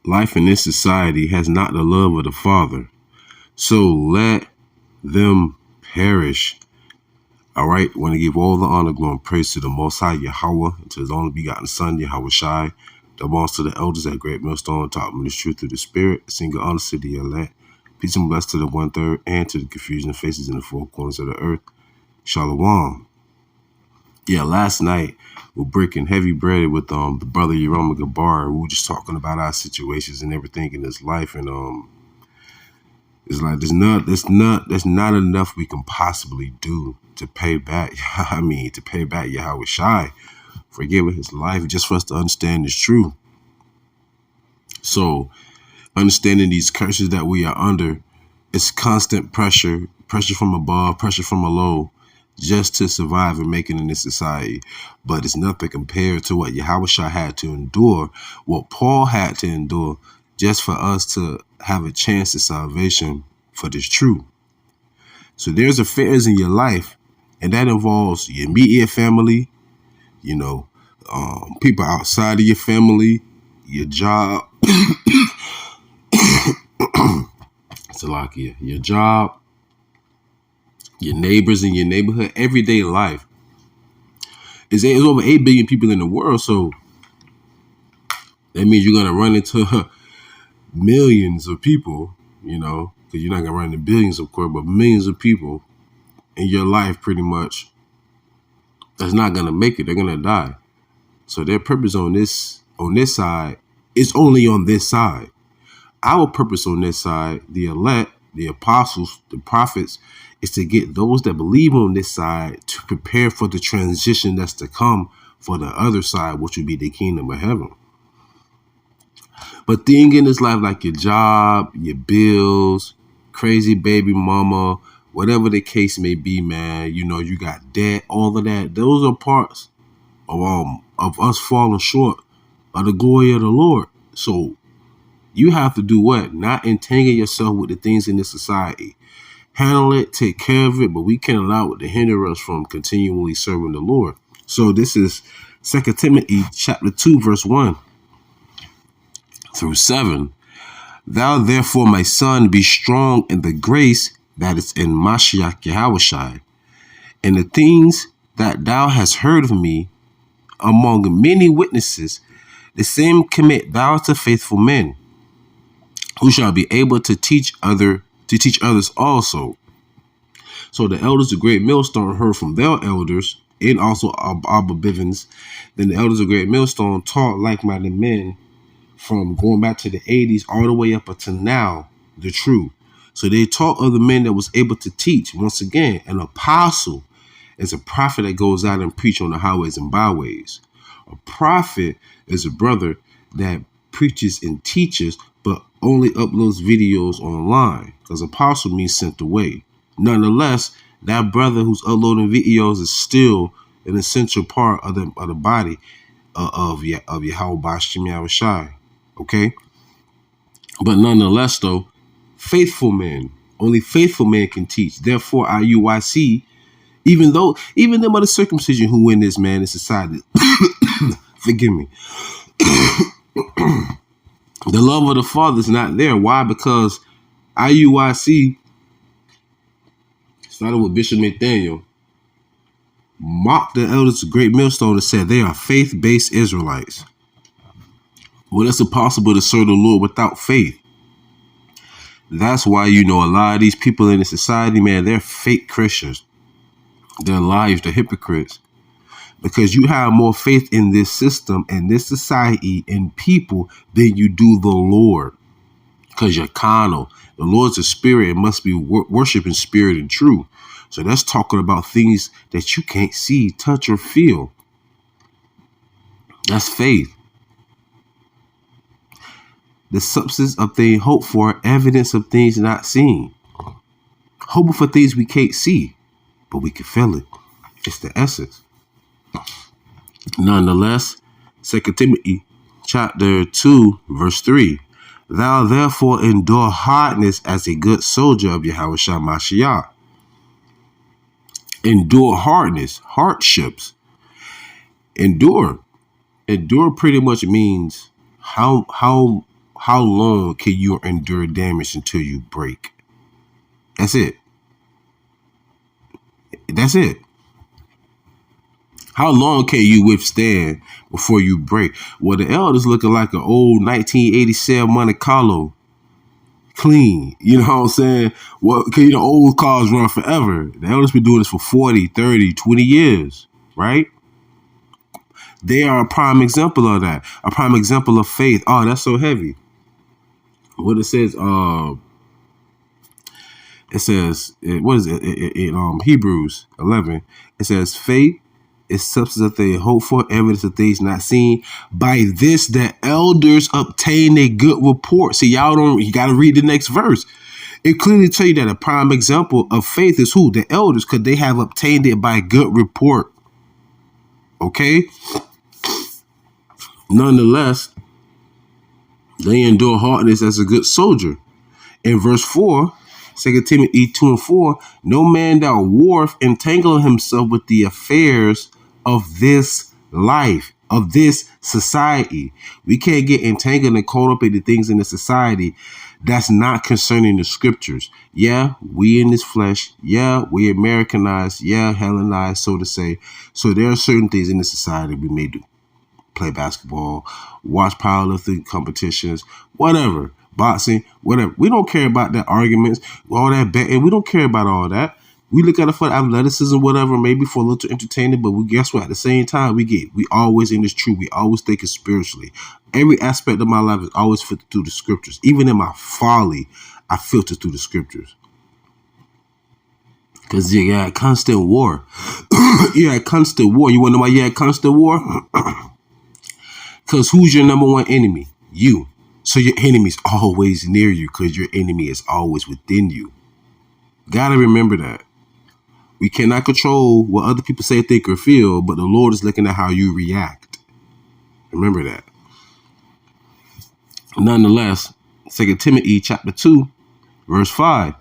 life in this society has not the love of the Father. So let them perish. All right. Want to give all the honor, glory, and praise to the Most High Yahweh, and to His only begotten Son, YAHAWASHI. That belongs to the elders at Great Millstone, taught them the truth through the Spirit. Single honor to the elect. Peace and blessings to the 1/3 and to the confusion of faces in the four corners of the earth. Shalom. Yeah, last night we're breaking heavy bread with the brother Yeroma Gabar. We were just talking about our situations and everything in this life, and it's like there's not enough we can possibly do to pay back. To pay back YAHAWASHI for giving his life just for us to understand this truth. So understanding these curses that we are under, it's constant pressure from above, pressure from below, just to survive and make it in this society. But it's nothing compared to what YAHAWASHI had to endure, what Paul had to endure, just for us to have a chance of salvation for this truth. So there's affairs in your life, and that involves your immediate family, people outside of your family, your job, Salakia, your job, your neighbors in your neighborhood, everyday life. There's over 8 billion people in the world, so that means you're going to run into millions of people, because you're not going to run into billions, of course, but millions of people in your life pretty much that's not going to make it. They're going to die. So their purpose on this side is only on this side. Our purpose on this side, the elect, the apostles, the prophets, is to get those that believe on this side to prepare for the transition that's to come for the other side, which would be the kingdom of heaven. But things in this life, like your job, your bills, crazy baby mama, whatever the case may be, man, you got debt, all of that. Those are parts of us falling short of the glory of the Lord. So you have to do what? Not entangle yourself with the things in this society. Handle it, take care of it, but we can't allow it to hinder us from continually serving the Lord. So this is 2 Timothy chapter 2, verse 1 through 7. Thou therefore, my son, be strong in the grace that is in Mashiach YAHAWASHI, and the things that thou hast heard of me among many witnesses, the same commit thou to faithful men, who shall be able to teach others also. So the elders of Great Millstone heard from their elders, and also Abba Bivens. Then the elders of Great Millstone taught like-minded men from going back to the 80s all the way up until now, the truth. So they taught other men that was able to teach. Once again, an apostle is a prophet that goes out and preach on the highways and byways. A prophet is a brother that preaches and teaches, but only uploads videos online, because apostle means sent away. Nonetheless, that brother who's uploading videos is still an essential part of the body of YAHAWASHI. Okay, but nonetheless, though, faithful men, only faithful men can teach. Therefore, IUIC, even them other circumcision who in this man is decided, forgive me, the love of the Father is not there. Why? Because IUIC started with Bishop Nathaniel, mocked the elders of Great Millstone and said they are faith-based Israelites. Well, it's impossible to serve the Lord without faith. That's why, a lot of these people in the society, man, they're fake Christians. They're liars, they're hypocrites. Because you have more faith in this system and this society and people than you do the Lord. Because you're carnal. The Lord's a spirit and must be worshiped in spirit and truth. So that's talking about things that you can't see, touch, or feel. That's faith. The substance of things hoped for, evidence of things not seen. Hoping for things we can't see, but we can feel it. It's the essence. Nonetheless, 2 Timothy chapter 2, verse 3. Thou therefore endure hardness as a good soldier of YAHAWASHI Mashiach. Endure hardness, hardships. Endure. Endure pretty much means how How long can you endure damage until you break? That's it. That's it. How long can you withstand before you break? Well, the elders looking like an old 1987 Monte Carlo. Clean. You know what I'm saying? Well, can old cars run forever? The elders been doing this for 40, 30, 20 years, right? They are a prime example of that. A prime example of faith. Oh, that's so heavy. What it says, what is it? In Hebrews 11, it says, faith is substance of things hoped for, evidence of things not seen. By this, the elders obtain a good report. See, you got to read the next verse. It clearly tell you that a prime example of faith is who? The elders, because they have obtained it by good report. Okay? Nonetheless, they endure hardness as a good soldier. In verse 4, 2 Timothy 2 and 4, no man that warreth entangle himself with the affairs of this life, of this society. We can't get entangled and caught up in the things in the society that's not concerning the scriptures. Yeah, we in this flesh. Yeah, we Americanized. Yeah, Hellenized, so to say. So there are certain things in the society we may do. Play basketball, watch powerlifting competitions, whatever, boxing, whatever. We don't care about that arguments, all that betting. We don't care about all that. We look at it for athleticism, whatever, maybe for a little entertainment, but guess what? At the same time, we always in this truth. We always thinking spiritually. Every aspect of my life is always filtered through the scriptures. Even in my folly, I filter through the scriptures. Because you got constant war. You had constant war. You want to know why you had constant war? Because who's your number one enemy? You. So your enemy's always near you because your enemy is always within you. Gotta remember that. We cannot control what other people say, think, or feel, but the Lord is looking at how you react. Remember that. Nonetheless, 2 Timothy chapter 2, verse 5.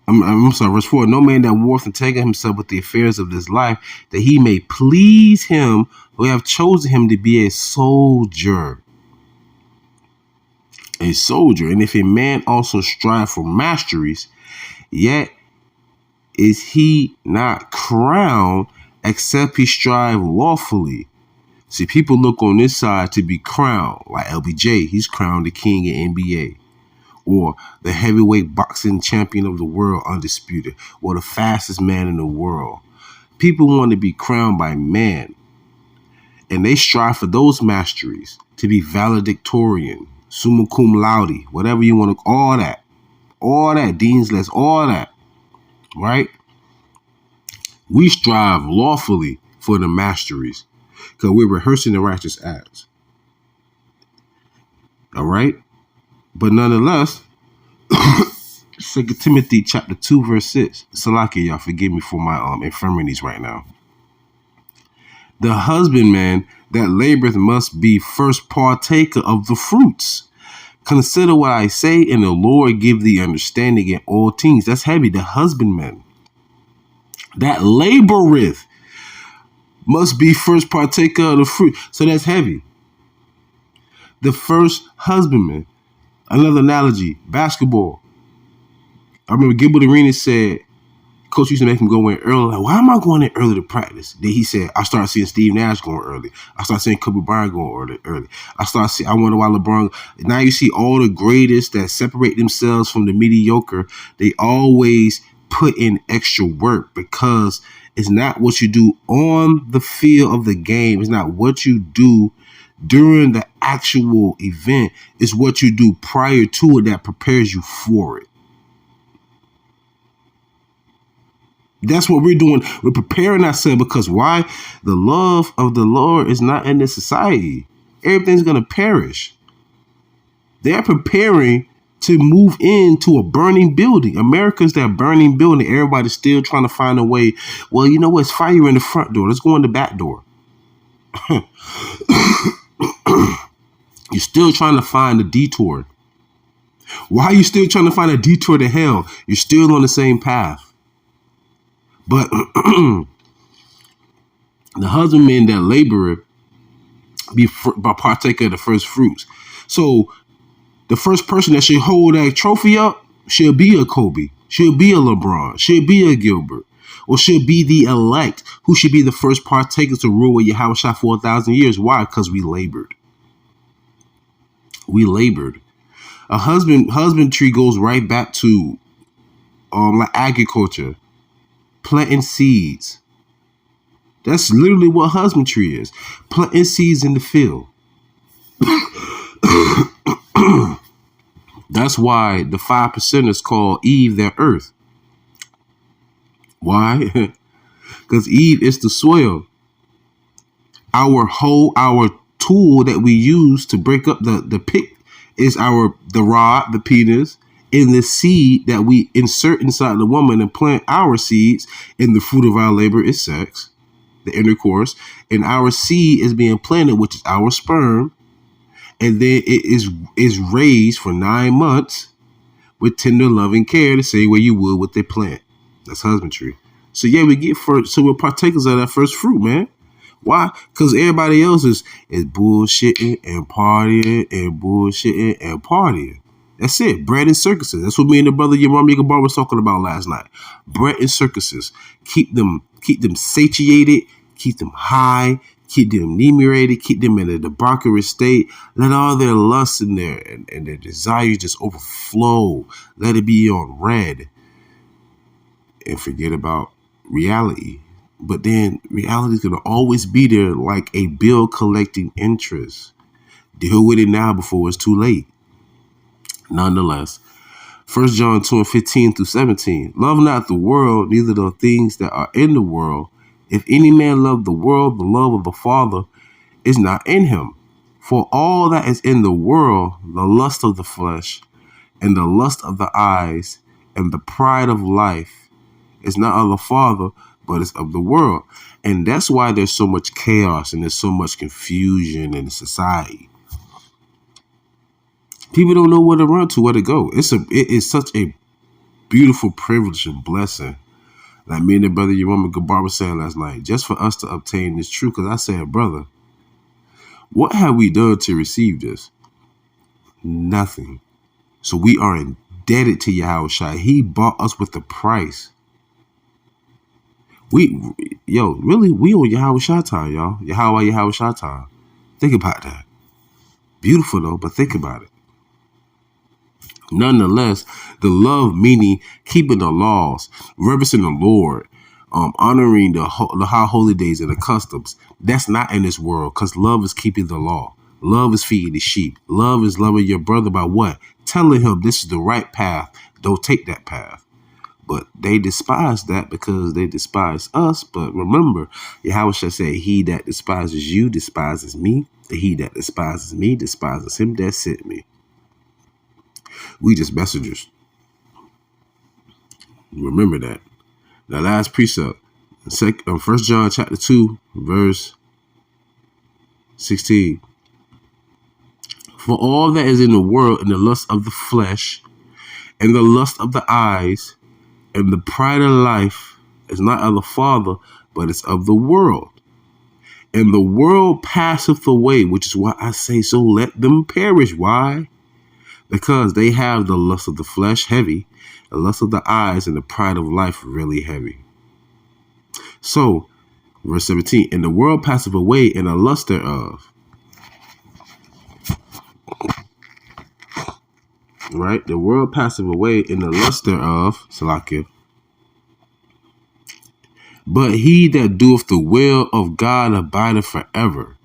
I'm sorry, verse 4. No man that warreth entangle himself with the affairs of this life, that he may please him who have chosen him to be a soldier. A soldier. And if a man also strive for masteries, yet is he not crowned except he strive lawfully. See, people look on this side to be crowned, like LBJ. He's crowned the king in NBA. Or the heavyweight boxing champion of the world, undisputed. Or the fastest man in the world. People want to be crowned by man. And they strive for those masteries to be valedictorian, summa cum laude, whatever you want to, all that, dean's list, all that, right? We strive lawfully for the masteries because we're rehearsing the righteous acts. All right? But nonetheless, 2 Timothy chapter 2, verse 6. Salaki, y'all, forgive me for my infirmities right now. The husbandman that laboreth must be first partaker of the fruits. Consider what I say, and the Lord give thee understanding in all things. That's heavy. The husbandman that laboreth must be first partaker of the fruit. So that's heavy. The first husbandman. Another analogy, basketball. I remember Gilbert Arenas said, coach used to make him go in early. Like, why am I going in early to practice? Then he said, I started seeing Steve Nash going early. I started seeing Kobe Bryant going early. I wonder why LeBron. Now you see all the greatest that separate themselves from the mediocre. They always put in extra work because it's not what you do on the field of the game. It's not what you do during the actual event. It's what you do prior to it that prepares you for it. That's what we're doing. We're preparing ourselves because why? The love of the Lord is not in this society. Everything's going to perish. They're preparing to move into a burning building. America's that burning building. Everybody's still trying to find a way. Well, you know what? It's fire in the front door. Let's go in the back door. You're still trying to find a detour. Why are you still trying to find a detour to hell? You're still on the same path. But the husbandman that laboreth be partaker of the first fruits. So the first person that should hold that trophy up should be a Kobe, should be a LeBron, should be a Gilbert, or should be the elect who should be the first partakers to rule with YAHAWASHI for 1,000 years. Why? Because we labored. We labored. A husbandry goes right back to like agriculture, planting seeds. That's literally what husbandry is. Planting seeds in the field. That's why the 5% called Eve their earth. Why? Because Eve is the soil. Our tool that we use to break up the pick is the rod, the penis, and the seed that we insert inside the woman and plant our seeds. And the fruit of our labor is sex, the intercourse, and our seed is being planted, which is our sperm, and then it is raised for 9 months with tender loving care, the same way you would with the plant. That's husbandry. So yeah, so we're partakers of that first fruit, man. Why? Because everybody else is bullshitting and partying and bullshitting and partying. That's it. Bread and circuses. That's what me and the brother Yerami Gabar was talking about last night. Bread and circuses. Keep them satiated, keep them high, keep them inebriated, keep them in a debauchery state. Let all their lusts and their desires just overflow. Let it be on red. And forget about reality. But then reality is going to always be there like a bill collecting interest. Deal with it now before it's too late. Nonetheless, 1 John 2:15-17. Love not the world, neither the things that are in the world. If any man love the world, the love of the Father is not in him. For all that is in the world, the lust of the flesh, and the lust of the eyes, and the pride of life, is not of the Father, but it's of the world. And that's why there's so much chaos and there's so much confusion in society. People don't know where to run to, where to go. It is such a beautiful privilege and blessing. Like me and the brother Yerami Gabar was saying last night, just for us to obtain this truth. Because I said, brother, what have we done to receive this? Nothing. So we are indebted to YAHAWASHI. He bought us with the price. We on YAHAWASHI time, y'all. YAHAWASHI time. Think about that. Beautiful though, but think about it. Nonetheless, the love meaning keeping the laws, reverencing the Lord, honoring the high holy days and the customs. That's not in this world, because love is keeping the law. Love is feeding the sheep. Love is loving your brother by what? Telling him this is the right path. Don't take that path. But they despise that because they despise us. But remember, Yahushua said, he that despises you despises me. And he that despises me despises him that sent me. We just messengers. Remember that. The last precept, 1 John chapter 2, verse 16. For all that is in the world, in the lust of the flesh, and the lust of the eyes, and the pride of life, is not of the Father, but it's of the world. And the world passeth away, which is why I say, so let them perish. Why? Because they have the lust of the flesh heavy, the lust of the eyes, and the pride of life really heavy. So, verse 17, and the world passeth away, and the lust thereof. Right? The world passeth away, and the lust thereof, Salakia. But he that doeth the will of God abideth forever.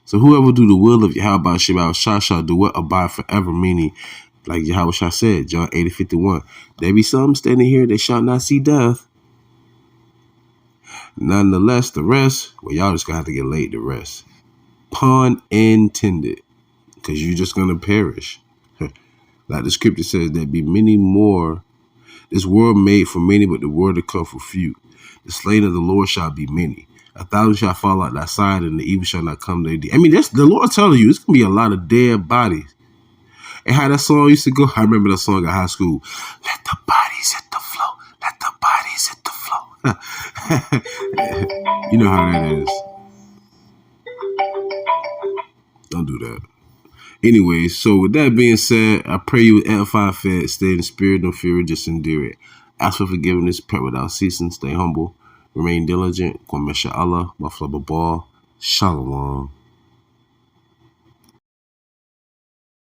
So whoever do the will of Yahawah shall do what? Abide forever. Meaning, like Yahushua said, John 8:51, there be some standing here that shall not see death. Nonetheless, the rest, well, y'all just gonna have to get laid to rest. Pun intended. Because you're just gonna perish. Like the scripture says, there be many more. This world made for many, but the world to come for few. The slain of the Lord shall be many. 1,000 shall fall out thy side, and the evil shall not come to thee. I mean, that's the Lord telling you, it's gonna be a lot of dead bodies. And how that song used to go, I remember that song in high school. Let the bodies hit the floor. Let the bodies hit the floor. You know how that is. Don't do that. Anyways, so with that being said, I pray you edify, fed, stay in the spirit, no fear, just endure it. Ask for forgiveness, pray without ceasing, stay humble, remain diligent, Kwamesha Allah, Maflaba Ball, Shalom.